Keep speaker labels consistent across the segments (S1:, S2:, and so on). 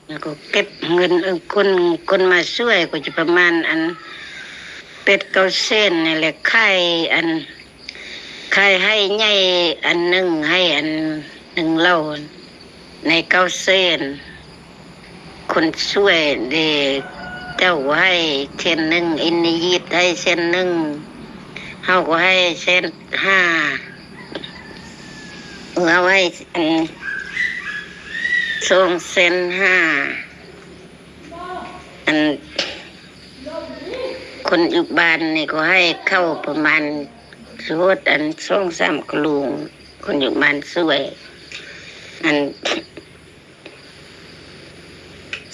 S1: แล้วก็เก็บเงินคนมาช่วยก็จะประมาณเป็ด9 เส้นนี่แหละไข่ไข่ให้ใหญ่1ให้1 เล่าใน9 เส้นคนช่วยเดเจ้าก็ให้1 เส้นอินนีดให้1 เส้นเฮาก็ให้1.5 เส้นเอาให้2.5 เส้นคนอยู่บ้านนี่ก็ให้เข้าประมาณสวด2-3 กลุงคนอยู่บ้านช่วย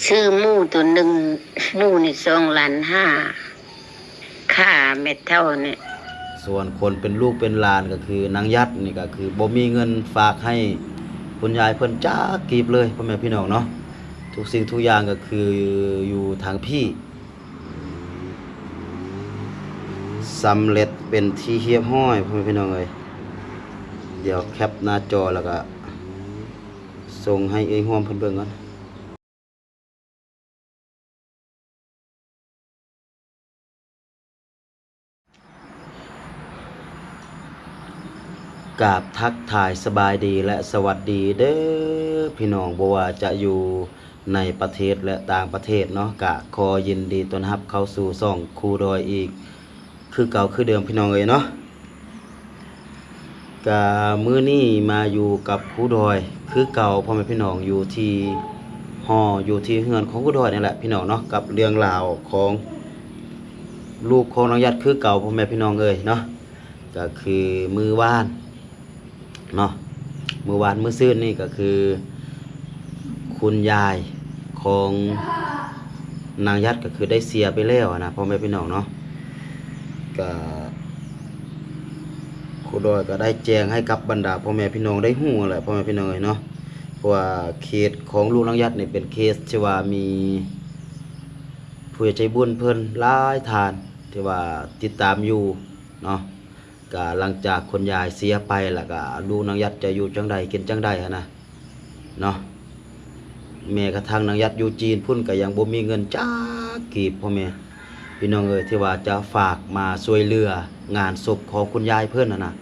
S1: ซื้อหมูตัวหนึ่งหมูนี่2.5 ล้านค่าเม็ดเท่านี่
S2: ส่วนคนเป็นลูกเป็นหลานก็คือนางยัดนี่ก็คือบ่มีเงินฝากให้คุณยายเพิ่นจ้ากีบเลยพ่อแม่พี่น้องเนาะทุกสิ่งทุกอย่างก็คืออยู่ทางพี่สำเร็จเป็นที่เรียบร้อยพ่อแม่พี่น้องเอ้ยเดี๋ยวแคปหน้าจอแล้วก็ส่งให้ร่วมเพิ่นเบิ่งก่อนกราบทักทายสบายดีและสวัสดีเด้อพี่น้องบ่ว่าจะอยู่ในประเทศและต่างประเทศเนาะกะขอยินดีต้อนรับเข้าสู่ช่องครูดอยอีกคือเก่าคือเดิมพี่น้องเอ้ยเนาะกะมื้อนี้มาอยู่กับครูดอยคือเก่าพ่อแม่พี่น้องอยู่ที่อยู่ที่เฮือนของครูดอยนี่แหละพี่น้องเนาะกับเรื่องราวของลูกของน้องยัดคือเก่าพ่อแม่พี่น้องเอ้ยเนาะก็คือมื้อวานเนาะมื้อวานมื้อซื่นนี่ก็คือคุณยายของนางยัดก็คือได้เสียไปแล้วนะพ่อแม่พี่น้องเนาะก็ครูดอยก็ได้แจ้งให้กับบรรดาพ่อแม่พี่น้องได้ฮู้แหละพ่อแม่พี่น้องเนาะเพราะว่าเคสของลูกนางยัดนี่เป็นเคสที่ว่ามีผู้ใจบุญเพิ่นหลายทานที่ว่าติดตามอยู่เนาะก็หลังจากคนยายเสียไปแล้วก็ลูกนางยัดจะอยู่จังใดกินจังใดนะเนาะแม่กระทั่งนางยัดอยู่จีนพุ่นก็ยังบ่มีเงินจักกีบพ่อแม่พี่น้องเอ้ยที่ว่าจะฝากมาช่วยเหลืองานศพของคุณยายเพิ่นนะ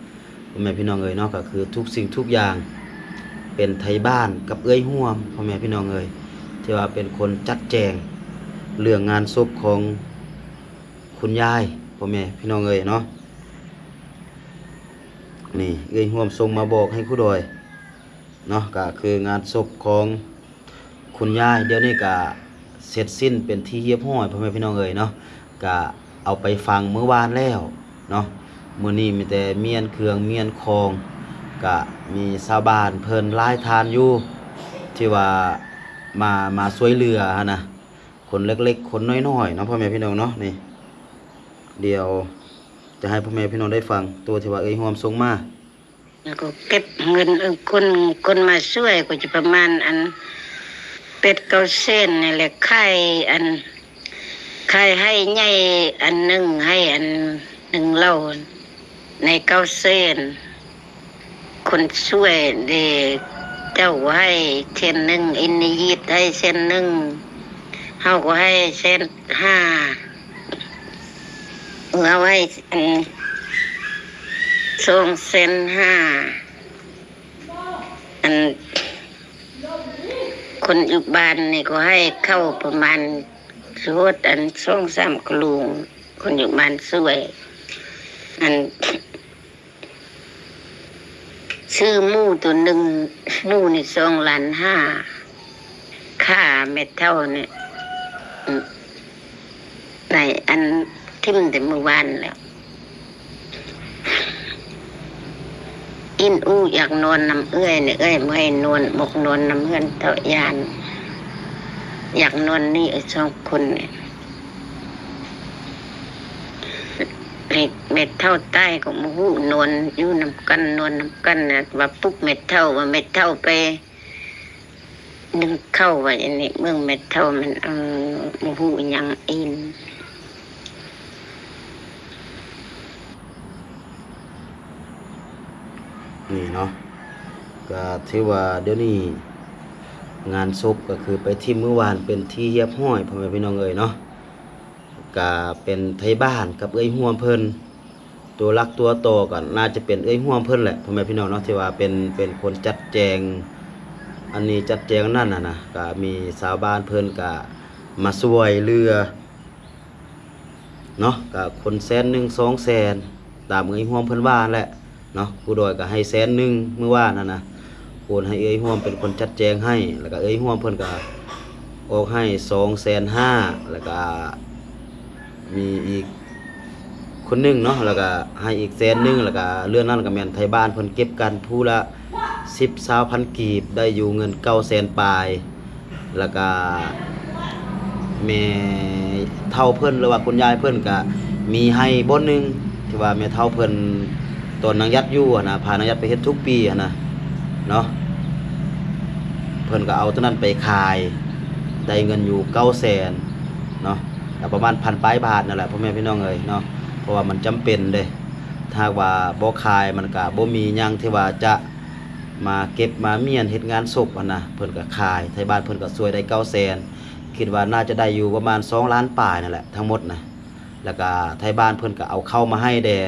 S2: พ่อแม่พี่น้องเอ้ยเนาะก็คือทุกสิ่งทุกอย่างเป็นไทบ้านกับเอ้ยห่วมพ่อแม่พี่น้องเอ้ยที่ว่าเป็นคนจัดแจงเรื่องงานศพของคุณยายพ่อแม่พี่น้องเอ้ยเนาะนี่เอ้ยห่วมส่งมาบอกให้ครูดอยเนาะก็คืองานศพของคุณยายเดี๋ยวนี้ก็เสร็จสิ้นเป็นที่เรียบร้อยพ่อแม่พี่น้องเอ้ยเนาะก็เอาไปฟังเมื่อวานแล้วเนาะมื้อนี้มีแต่เมียนเครื่องเมียนคองก็มีชาวบ้านเพิ่นหลายทานอยู่ที่ว่ามาช่วยเหลือนะคนเล็กๆคนน้อยๆเนาะพ่อแม่พี่น้องเนาะนี่เดี๋ยวจะให้พ่อแม่พี่น้องได้ฟังตัวที่ว่าเอ้ยร่วมส่งมา
S1: แล้วก็เก็บเงินคนมาช่วยก็จะประมาณเป็ด9 เส้นนี่แหละไข่ให้ใหญ่1ให้1 เล่าใน9 เส้นคนช่วยเดเจ้าก็ให้1 เส้นอินนีดให้1 เส้นเฮาก็ให้1.5 เส้นเอาให้2.5 เส้นคนอยู่บ้านนี่ก็ให้เข้าประมาณสวด2-3 กลุงคนอยู่บ้านช่วยซื้อหมูตัวหนึ่งหมูนี่2.5 ล้านค่าเม็ดเท่านี่ในทิ่มแต่เมื่อวานแล้วอินอู้อยากนอนน้ำเอื้อยเนี่ยไม่ให้นอนบอกนอนน้ำเอื้อนเท่ายานอยากนอนนี่2 คนเนี่ยเม็ดเท่าใต้ของมูหูนอนอยู่น้ำกันนอนน้ำกันนะว่าปุ๊บเม็ดเท่าว่าเม็ดเท่าไปดึงเข้าไว้อันนี้เมื่อเม็ดเท่ามันมูหูยังอิน
S2: นี่เนาะก็ถือว่าเดี๋ยวนี้ งานศพก็คือไปที่เมื่อวานเป็นที่เรียบร้อยพ่อแม่พี่น้องเอ้ยเนาะก็เป็นไทบ้านกับเอ้ยห่วมเพิ่นตัวรักตัวโตก็น่าจะเป็นเอ้ยห่วมเพิ่นแหละพ่อแม่พี่น้องเนาะที่ว่าเป็นคนจัดแจงอันนี้จัดแจงนั่นนะก็มีชาวบ้านเพิ่นก็มาช่วยเรือเนาะก็คนแสนหนึ่ง200,000ตามเอ้ยห่วมเพิ่นว่าแหละเนาะผู้ดอยก็ให้แสนหนึ่งเมื่อวานนั่นนะโอนให้เอ้ยห่วมเป็นคนจัดแจงให้แล้วก็เอ้ยห่วมเพิ่นก็ออกให้250,000แล้วก็มีอีกคนหนึงเนาะแล้วก็ให้อีกแสนหนึงแล้วก็เรื่องนั้นก็แม่นไทบ้านเพิ่นเก็บกันผู้ละ10-20,000กีบได้อยู่เงิน900,000ปลายแล้วก็แม่เฒ่าเพิ่นหรือว่าคุณยายเพิ่นก็มีให้บ่นึงที่ว่าแม่เฒ่าเพิ่นตอนนางยัดอยู่อะนะพานางยัดไปเฮ็ดทุกปีอะนะเนาะเพิ่นก็เอาตัวนั้นไปขายได้เงินอยู่900,000เนาะก็ประมาณ1,000ปลายบาทนั่นแหละพ่อแม่พี่น้องเอ้ยเนาะเพราะว่ามันจำเป็นเด้ถ้าว่าบ่ขายมันก็บ่มีหยังที่ว่าจะมาเก็บมาเมียนเฮ็ดงานศพอะนะเพิ่นก็ขายไทบ้านเพิ่นก็ช่วยได้900,000คิดว่าน่าจะได้อยู่ประมาณ2ล้านปลายนั่นแหละทั้งหมดนะแล้วก็ไทบ้านเพิ่นก็เอาเข้ามาให้แด่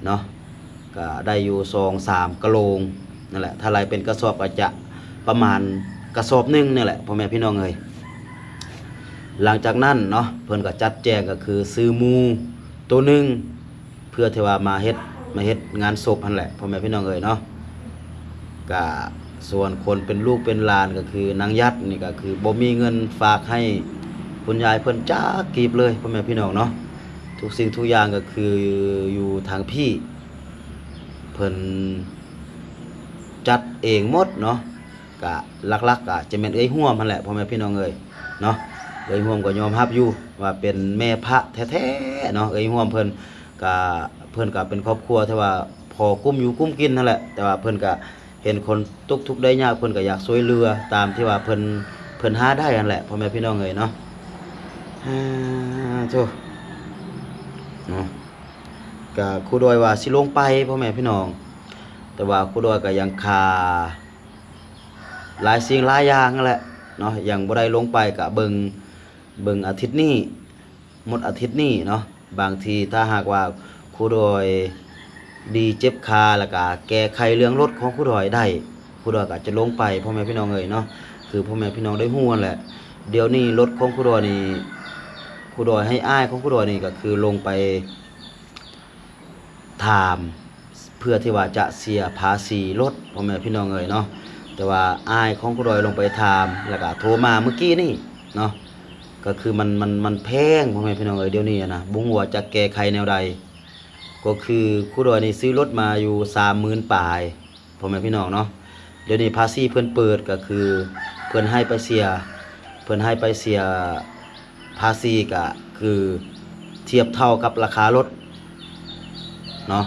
S2: เนาะก็ได้อยู่2-3กะโหลงนั่นแหละถ้าไรเป็นกระสอบก็จะประมาณกระสอบหนึงนี่แหละพ่อแม่พี่น้องเอ้ยหลังจากนั้นเนาะเพิ่นก็จัดแจงก็คือซื้อหมูตัวหนึงเพื่อที่ว่ามาเฮ็ดงานศพนั่นแหละพ่อแม่พี่น้องเอ้ยเนาะก็ส่วนคนเป็นลูกเป็นหลานก็คือนางยัดนี่ก็คือบ่มีเงินฝากให้คุณยายเพิ่นจักกีบเลยพ่อแม่พี่น้องเนาะทุกสิ่งทุกอย่างก็คืออยู่ทางพี่เพิ่นจัดเองหมดเนาะก็หลักๆก็จะแม่นเอ้ยห่วมนั่นแหละพ่อแม่พี่น้องเอ้ยเนาะเอ้ยห่วมก็ยอมรับอยู่ว่าเป็นแม่พระแท้ๆเนาะเอ้ยห่วมเพิ่นก็เป็นครอบครัวที่ว่าพอกุ้มอยู่กุ้มกินนั่นแหละแต่ว่าเพิ่นก็เห็นคนตกทุกข์ได้ยากเพิ่นก็อยากช่วยเหลือตามที่ว่าเพิ่นหาได้นั่นแหละพ่อแม่พี่น้องเอ้ยเนาะโธ่เนาะก็ครูดอยว่าสิลงไปพ่อแม่พี่น้องแต่ว่าครูดอยก็ยังคาหลายสิ่งหลายอย่างนั่นแหละเนาะยังบ่ได้ลงไปก็เบิ่งอาทิตย์นี้หมดอาทิตย์นี้เนาะบางทีถ้าหากว่าครูดอยดีเจ็บคาแล้วก็แก้ไขเรื่องรถของครูดอยได้ครูดอยก็จะลงไปพ่อแม่พี่น้องเอ้ยเนาะคือพ่อแม่พี่น้องได้ฮู้นั่นแหละเดี๋ยวนี้รถของครูดอยนี่ครูดอยให้อ้ายของครูดอยนี่ก็คือลงไปถามเพื่อที่ว่าจะเสียภาษีรถพ่อแม่พี่น้องเอ้ยเนาะแต่ว่าอ้ายของครูดอยลงไปถามแล้วก็โทรมาเมื่อกี้นี่เนาะก็คือมันแพงพ่อแม่พี่น้องเอ้ยเดี๋ยวนี้นะบ่ฮู้ว่าจะแก้ไขแนวใดก็คือครูดอยนี่ซื้อรถมาอยู่ 30,000 ปลายพ่อแม่พี่น้องเนาะเดี๋ยวนี้ภาษีเพิ่นเปิดก็คือเพิ่นให้ไปเสียภาษีก็คือเทียบเท่ากับราคารถเนาะ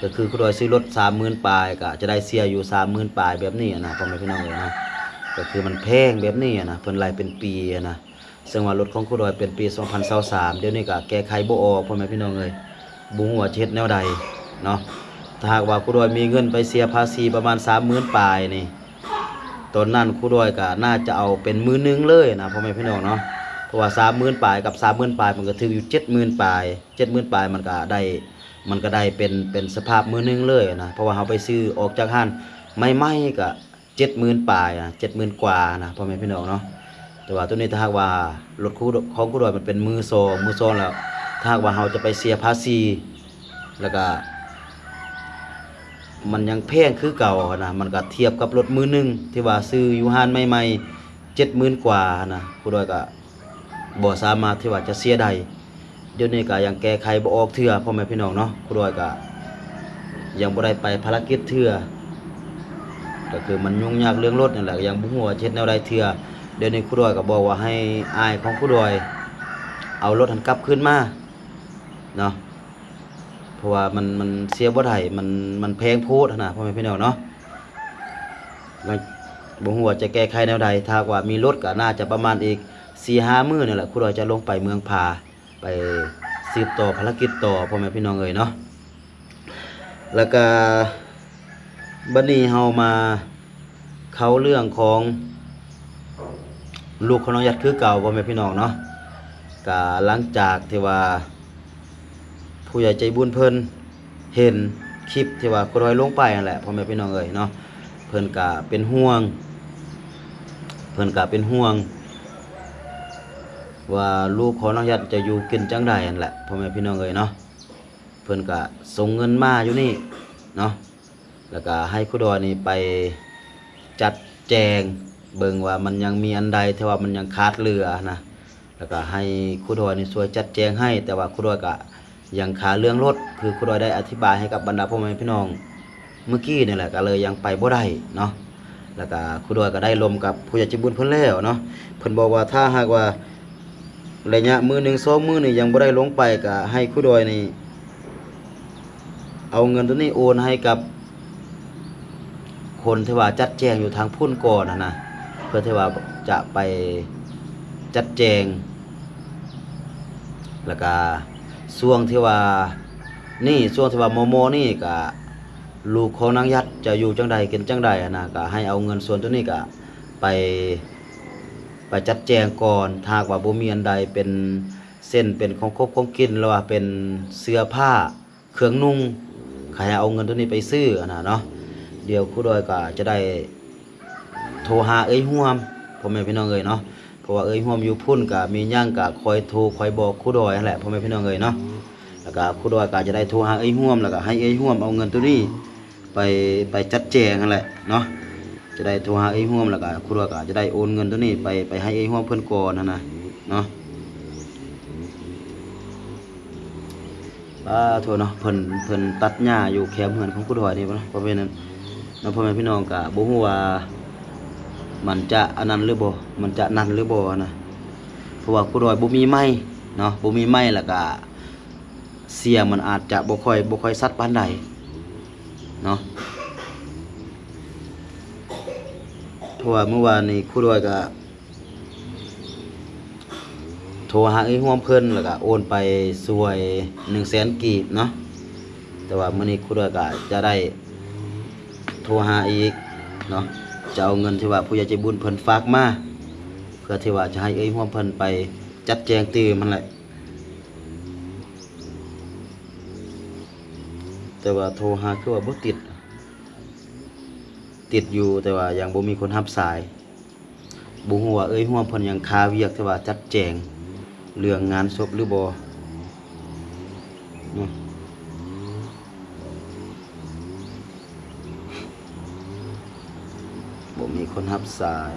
S2: ก็คือครูดอยซื้อรถ 30,000 ปลายก็จะได้เสียอยู่ 30,000 ปลายแบบนี้นะพ่อแม่พี่น้องเอ้ยนะก็คือมันแพงแบบนี้นะเพิ่นไล่เป็นปีนะซึ่งว่ารถของครูดอยเป็นปี2023เดี๋ยวนี้ก็แก้ไขบ่ออกพ่อแม่พี่น้องเอ้ยบ่ฮู้ว่าจะเฮ็ดแนวใดเนาะถ้าหากว่าครูดอยมีเงินไปเสียภาษีประมาณ 30,000 ปลายนี่ตอนนั้นครูดอยก็น่าจะเอาเป็นมื้อนึงเลยนะพ่อแม่พี่น้องเนาะเพราะว่า 30,000 ปลายกับ 30,000 ปลายมันก็ถึงอยู่ 70,000 ปลาย 70,000 ปลายมันก็ได้เป็นสภาพมื้อนึงเลยนะเพราะว่าเฮาไปซื้อออกจากห้านใหม่ๆก็ 70,000 ปลายนะ70,000 กว่านะพ่อแม่พี่น้องเนาะแต่ว่าตัวนี้ถ้าหากว่ารถของครูดอยมันเป็นมือสองแล้วถ้าหากว่าเฮาจะไปเสียภาษีแล้วก็มันยังแพงคือเก่านะมันก็เทียบกับรถมือหนึงที่ว่าซื้ออยู่ห้านใหม่ๆ 70,000 กว่านะครูดอยก็บ่สามารถที่ว่าจะเสียได้เดี๋ยวนี้ก็ยังแก้ไขบ่ออกเทื่อพ่อแม่พี่น้องเนาะครูดอยก็ยังบ่ได้ไปภารกิจเทื่อก็คือมันยุ่งยากเรื่องรถนั่นแหละยังบ่ฮู้ว่าเฮ็ดแนวใดเทื่อเดี๋ยวนี้ครูดอยก็บอกว่าให้อ้ายของครูดอยเอารถหันกลับคืนมาเนาะเพราะว่ามันเสียบ่ได้มันแพงโพดนะพ่อแม่พี่น้องเนาะบ่ฮู้ว่าจะแก้ไขแนวใดถ้าว่ามีรถก็น่าจะประมาณอีก 4-5 มื้อนี่แหละครูดอยจะลงไปเมืองพาไปสืบต่อภารกิจต่อพ่อแม่พี่น้องเอ้ยเนาะแล้วก็บัดนี้เฮามาเข้าเรื่องของ ลูกของน้องยัดคือเก่าพ่อแม่พี่น้องเนาะก็หลังจากที่ว่าผู้ใหญ่ใจบุญเพิ่นเห็นคลิปที่ว่าครูดอยลงไปนั่นแหละพ่อแม่พี่น้องเอ้ยเนาะเพิ่นก็เป็นห่วงว่าลูกของน้องยัดจะอยู่กินจังใดนั่นแหละพ่อแม่พี่น้องเอ้ยเนาะเพิ่นก็ส่งเงินมาอยู่นี่เนาะแล้วก็ให้ครูดอยนี่ไปจัดแจงเบิ่งว่ามันยังมีอันใดที่ว่ามันยังขาดเหลือนะแล้วก็ให้ครูดอยนี่ช่วยจัดแจงให้แต่ว่าครูดอยก็ยังขาเรื่องรถคือครูดอยได้อธิบายให้กับบรรดาพ่อแม่พี่น้องเมื่อกี้นี่แหละก็เลยยังไปบ่ได้เนาะแล้วก็ครูดอยก็ได้ลมกับผู้ใหญ่ใจบุญเพิ่นแล้วเนาะเพิ่นบอกว่าถ้าหากว่าระยะมื้อ1 2มื้อนี่ยังบ่ได้ลงไปก็ให้ครูดอยนี่เอาเงินตัวนี้โอนให้กับคนที่ว่าจัดแจงอยู่ทางพุ่นก่อนนะเพื่อที่ว่าจะไปจัดแจงแล้วก็ช่วงที่ว่าโมโมนี่ก็ลูกของนางยัดจะอยู่จังใดกินจังใดนะก็ให้เอาเงินส่วนตัวนี้ก็ไปจัดแจงก่อนถ้าว่าบ่มีอันใดเป็นเส้นเป็นของครบของกินหรือว่าเป็นเสื้อผ้าเครื่องนุ่งให้เอาเงินตัวนี้ไปซื้อนะเนาะเดี๋ยวครูดอยก็จะได้โทรหาเอ้ยห่วมพ่อแม่พี่น้องเอ้ยเนาะเพราะว่าเอ้ยห่วมอยู่พุ่นก็มีหยังก็คอยโทรคอยบอกครูดอยนั่นแหละพ่อแม่พี่น้องเอ้ยเนาะแล้วก็ครูดอยก็จะได้โทรหาเอ้ยห่วมแล้วก็ให้เอ้ยห่วมเอาเงินตัวนี้ไปจัดแจงนั่นแหละเนาะจะได้โทรหาเอ้ยห่วมแล้วก็ครูดอยก็จะได้โอนเงินตัวนี้ไปให้เอ้ยห่วมเพิ่นก่อนนะเนาะโทษเนาะเพิ่นตัดหญ้าอยู่แคมป์เฮือนของครูดอยนี่บ่เนาะเพราะเป็นนั้นเนาะพ่อแม่พี่น้องก็บ่ฮู้ว่ามันจะอันนั้นหรือบ่มันจะนั่นหรือบ่นะเพราะว่าครูดอยบ่มีไม้เนาะบ่มีไม้แล้วก็เสียงมันอาจจะบ่ค่อยชัดปานใดเนาะเพราะว่าเมื่อวานนี้ครูดอยก็โทรหาไอ้ห่วมเพิ่นแล้วก็โอนไปสวย 100,000 กีบเนาะแต่ว่ามื้อนี้ครูดอยก็จะได้โทรหาอีกเนาะจะเอาเงินที่ว่าผู้ใหญ่ใจบุญเพิ่นฝากมาเพื่อที่ว่าจะให้เอ้ยห่วมเพิ่นไปจัดแจงตื่มมันแหละแต่ว่าโทรหาคือว่าบ่ติดอยู่แต่ว่ายังบ่มีคนรับสายบ่ฮู้ว่าเอ้ยห่วมเพิ่นยังคาเวียกที่ว่าจัดแจงเรื่องงานศพหรือบ่เนาะบ่มีคนรับสาย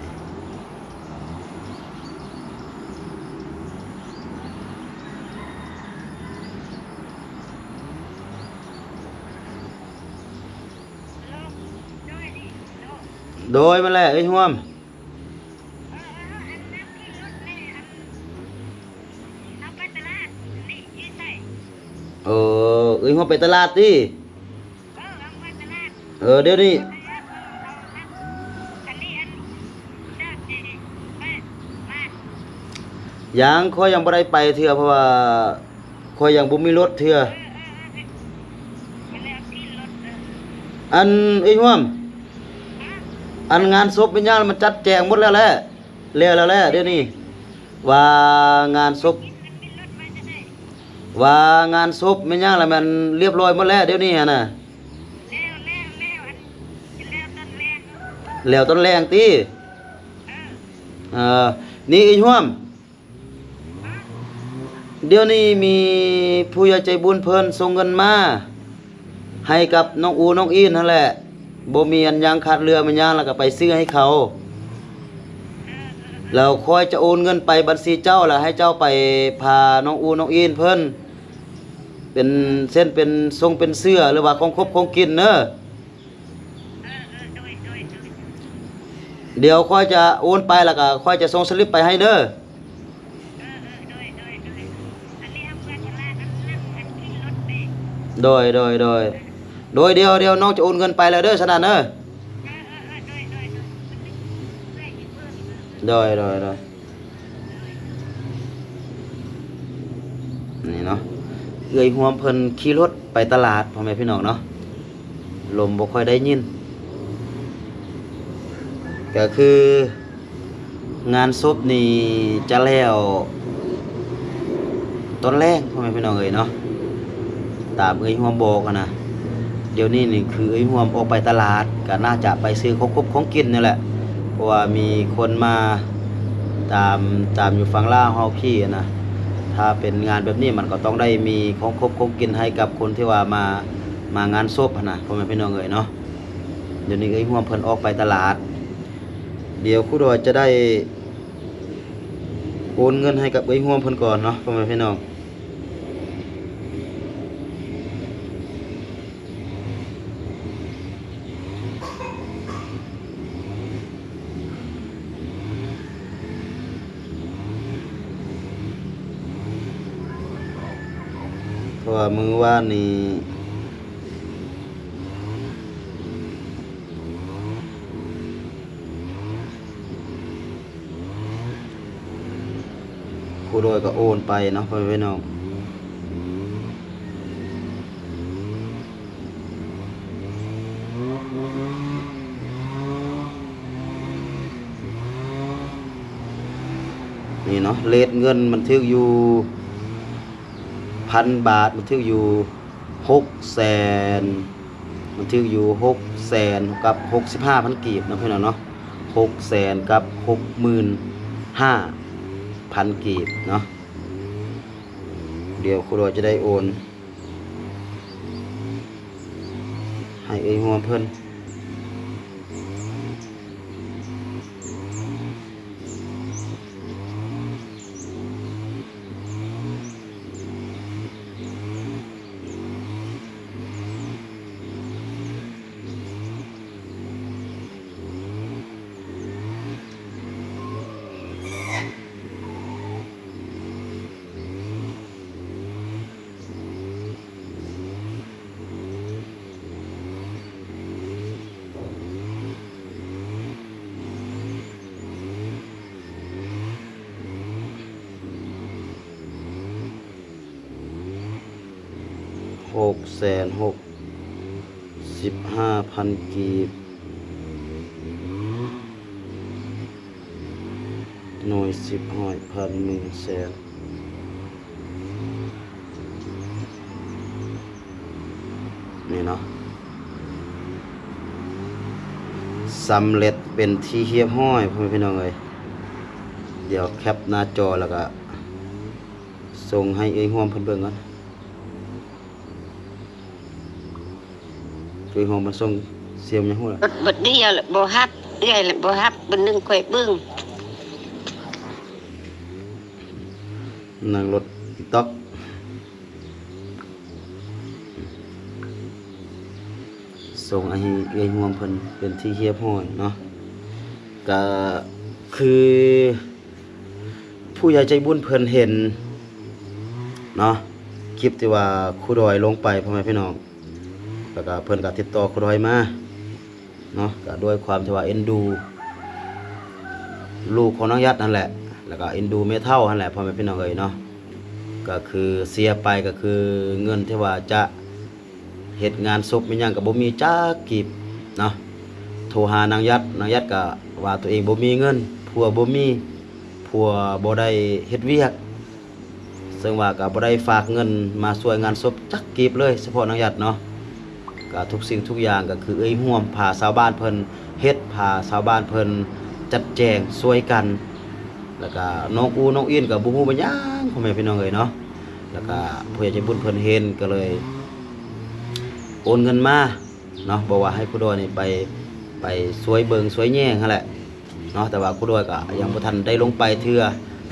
S2: โดยมาแล้วเอ้ยห่วมเอ้ยห่วมไปตลาดติเดี๋ยวนี้ยังข้อยยังบ่ได้ไปเทื่อเพราะว่าข้อยยังบ่มีรถเทื่ออันเอ้ยห่วมอันงานศพเป็นยังมันจัดแจงหมดแล้วแหละเดี๋ยวนี้ว่างานศพเป็นยังแล้วมันเรียบร้อยหมดแล้วเดี๋ยวนี้น่ะแล้วต้นแรงตินี่ไอ้ห่วมเดี๋ยวนี้มีผู้ใหญ่ใจบุญเพิ่นส่งเงินมาให้กับน้องอูน้องอีนนั่นแหละบ่มีอันยังขาดเรือมันยังแล้วก็ไปซื้อให้เขาแล้วคอยจะโอนเงินไปบัญชีเจ้าแล้วให้เจ้าไปพาน้องอูน้องอีนเพิ่นเป็นเส้นเป็นทรงเป็นเสื้อหรือว่าของครบของกินเด้อเดี๋ยวคอยจะโอนไปแล้วก็คอยจะส่งสลิปไปให้เด้อโดยเดี๋ยวน้องจะโอนเงินไปแล้วเด้อฉะนั้นเด้อโดยนี่เนาะเอื้อยห่วมเพิ่นขี่รถไปตลาดพ่อแม่พี่น้องเนาะลมบ่ค่อยได้ยินก็คือ งานศพนี่จะแล้วตอนแรกพ่อแม่พี่น้องเอ้ยเนาะตามเอ้ยห่วมบอกอะนะเดี๋ยวนี้นี่คือเอ้ยห่วมออกไปตลาดก็น่าจะไปซื้อของครบของกินนี่แหละเพราะว่ามีคนมาตามอยู่ฝั่งลาวเฮาพี่อะนะถ้าเป็นงานแบบนี้มันก็ต้องได้มีของครบของกินให้กับคนที่ว่ามางานศพอะนะพ่อแม่พี่น้องเอ้ยเนาะเดี๋ยวนี้เอ้ยห่วมเพิ่นออกไปตลาดเดี๋ยวครูดอยจะได้โอนเงินให้กับเอ้ยห่วมเพิ่นก่อนเนาะพ่อแม่พี่น้องเพราะว่ามื้อวานนี้ครูดอยก็โอนไปเนาะพ่อแม่พี่น้องนี่เนาะเรทเงินมันถึกอยู่1,000 บาทมันถึกอยู่600,000มันถึกอยู่600,000กับ65,000กีบนะพี่น้องเนาะ600,000กับ65,000กีบเนาะเดี๋ยวครูดอยจะได้โอนให้เอ้ยห่วมเพิ่น665,000กีบหน่วย10หอยพัน100,000นี่เนาะสำเร็จเป็นที่เรียบร้อยพ่อแม่พี่น้องเอ้ยเดี๋ยวแคปหน้าจอแล้วก็ส่งให้เอ้ยห่วมเพิ่นเบิ่งก่อนเอ้ยห่วมมาส่งเสียมยังฮู้ล่ะ
S1: บัดเดียวแหละบ่ฮับเอื้อยแหละบ่ฮับบัดนึงค่อยเบิ่ง
S2: นั่งรถTikTok ส่งให้เอ้ยห่วมเพิ่นเป็นที่เรียบร้อยเนาะก็คือผู้ใหญ่ใจบุญเพิ่นเห็นเนาะคลิปที่ว่าครูดอยลงไปพ่อแม่พี่น้องแล้วก็เพิ่นก็ติดต่อครูดอยมาเนาะก็ด้วยความที่ว่าเอ็นดูลูกของน้องยัดนั่นแหละแล้วก็เอ็นดูแม่เฒ่านั่นแหละพ่อแม่พี่น้องเอ้ยเนาะก็คือเสียไปก็คือเงินที่ว่าจะเฮ็ดงานศพมีหยังก็บ่มีจักกีบเนาะโทรหานางยัดก็ว่าตัวเองบ่มีเงินผัวบ่มีผัวบ่ได้เฮ็ดเวียกซึ่งว่าก็บ่ได้ฝากเงินมาช่วยงานศพจักกีบเลยเฉพาะนางยัดเนาะก็ทุกสิ่งทุกอย่างก็คือเอ้ยร่วมพาชาวบ้านเพิ่นเฮ็ดพาชาวบ้านเพิ่นจัดแจงช่วยกันแล้วก็น้องอูน้องอินก็บ่ฮู้บ่หยังพ่อแม่พี่น้องเอ้ยเนาะแล้วก็ผู้ใหญ่ใจบุญเพิ่นเห็นก็เลยโอนเงินมาเนาะบอกว่าให้ครูดอยนี่ไปช่วยเบิงช่วยแย่งนั่นแหละเนาะแต่ว่าครูดอยก็ยังบ่ทันได้ลงไปเทื่อ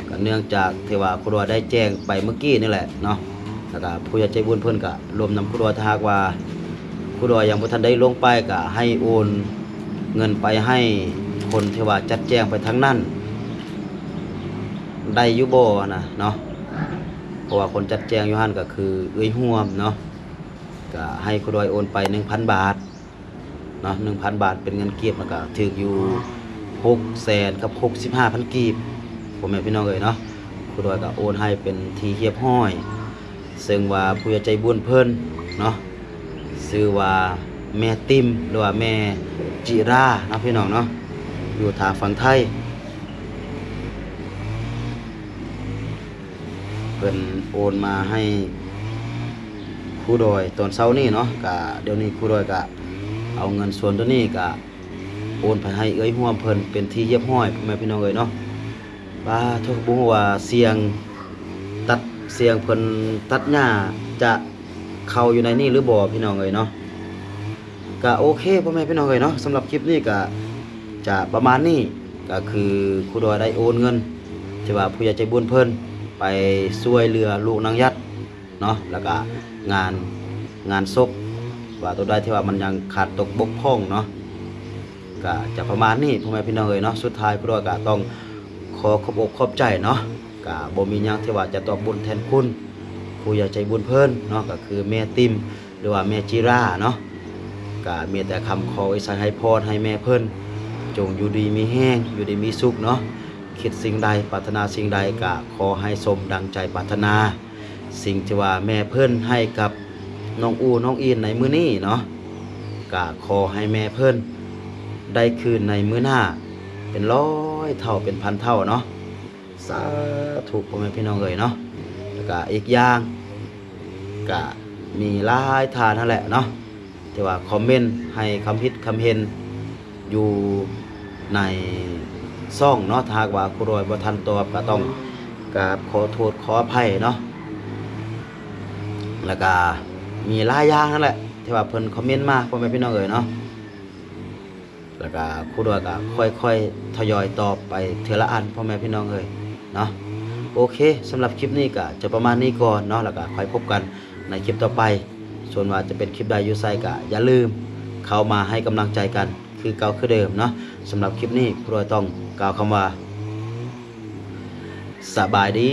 S2: ก็เนื่องจากที่ว่าครูดอยได้แจ้งไปเมื่อกี้นี่แหละเนาะแล้วก็ผู้ใหญ่ใจบุญเพิ่นก็รวมนำครูดอยถ้าหากว่าครูดอยยังบ่ทันได้ลงไปก็ให้โอนเงินไปให้คนที่ว่าจัดแจงไปทั้งนั้นได้อยู่บ่นะเนาะเพราะว่าคนจัดแจงอยู่หั่นก็คือเอ้ยห่วมเนาะก็ให้ครูดอยโอนไป 1,000 บาทเนาะ 1,000 บาทเป็นเงินกีบแล้วก็ถึกอยู่600,000กับ65,000กีบพ่อแม่พี่น้องเอ้ยเนาะครูดอยก็โอนให้เป็นที่เรียบร้อยซึ่งว่าผู้ใหญ่ใจบุญเพิ่นเนาะชื่อว่าแม่ติมหรือว่าแม่จิราเนาะพี่น้องเนาะอยู่ทางฝั่งไทย พิ่นโอนมาให้ครูดอยตอนเช้านี้เนาะก็เดี๋ยวนี้ครูดอยก็เอาเงินส่วนตัวนี้ก็โอนไปให้เอ้ยร่วมเพิ่นเป็นที่เรียบร้อยพ่อแม่พี่น้องเอ้ยเนาะว่าทุกบ่ฮู้ว่าเสียงตัดเสียงเพิ่นตัดหญ้าจะเข้าอยู่ในนี้หรือบ่พี่น้องเอ้ยเนาะก็โอเคพ่อแม่พี่น้องเอ้ยเนาะสำหรับคลิปนี้ก็จะประมาณนี้ก็คือครูดอยได้โอนเงินที่ว่าผู้ใหญ่ใจบุญเพิ่นไปช่วยเหลือลูกนางยัดเนาะแล้วก็งานศพว่าตัวใดที่ว่ามันยังขาดตกบกพร่องเนาะก็จะประมาณนี้พ่อแม่พี่น้องเอ้ยเนาะสุดท้ายครูดอยก็ต้องขอขอบอกขอบใจเนาะก็บ่มีหยังที่ว่าจะตอบบุญแทนคุณผู้ใหญ่ใจบุญเพิ่นเนาะก็คือแม่ติมหรือว่าแม่จิราเนาะก็มีแต่คำขอไว้ใส่ให้พรให้แม่เพิ่นจงอยู่ดีมีแห้งอยู่ดีมีสุขเนาะคิดสิ่งใดปรารถนาสิ่งใดก็ขอให้สมดังใจปรารถนาสิ่งที่ว่าแม่เพิ่นให้กับน้องอูน้องอินในมื้อนี้เนาะก็ขอให้แม่เพิ่นได้คืนในมื้อหน้าเป็นร้อยเท่าเป็นพันเท่าเนาะสาธุพ่อแม่พี่น้องเอ้ยเนาะแล้วก็อีกอย่างก็มีหลายทานนั่นแหละเนาะที่ว่าคอมเมนต์ให้คำคิดคำเห็นอยู่ในซ่องเนาะถ้าหากว่าครูดอยบ่ทันตอบก็ต้องกราบขอโทษขออภัยเนาะแล้วก็มีหลายอย่างนั่นแหละที่ว่าเพิ่นคอมเมนต์มาพ่อแม่พี่น้องเอ้ยเนาะแล้วก็ครูดอยก็ค่อยๆทยอยตอบไปเทื่อละอันพ่อแม่พี่น้องเอ้ยเนาะโอเคสำหรับคลิปนี้ก็จะประมาณนี้ก่อนเนาะแล้วก็ค่อยพบกันในคลิปต่อไปส่วนว่าจะเป็นคลิปใดอยู่ไสก็อย่าลืมเข้ามาให้กำลังใจกันคือเก่าคือเดิมเนาะสำหรับคลิปนี้ครูดอยต้องกล่าวคำว่าสบายดี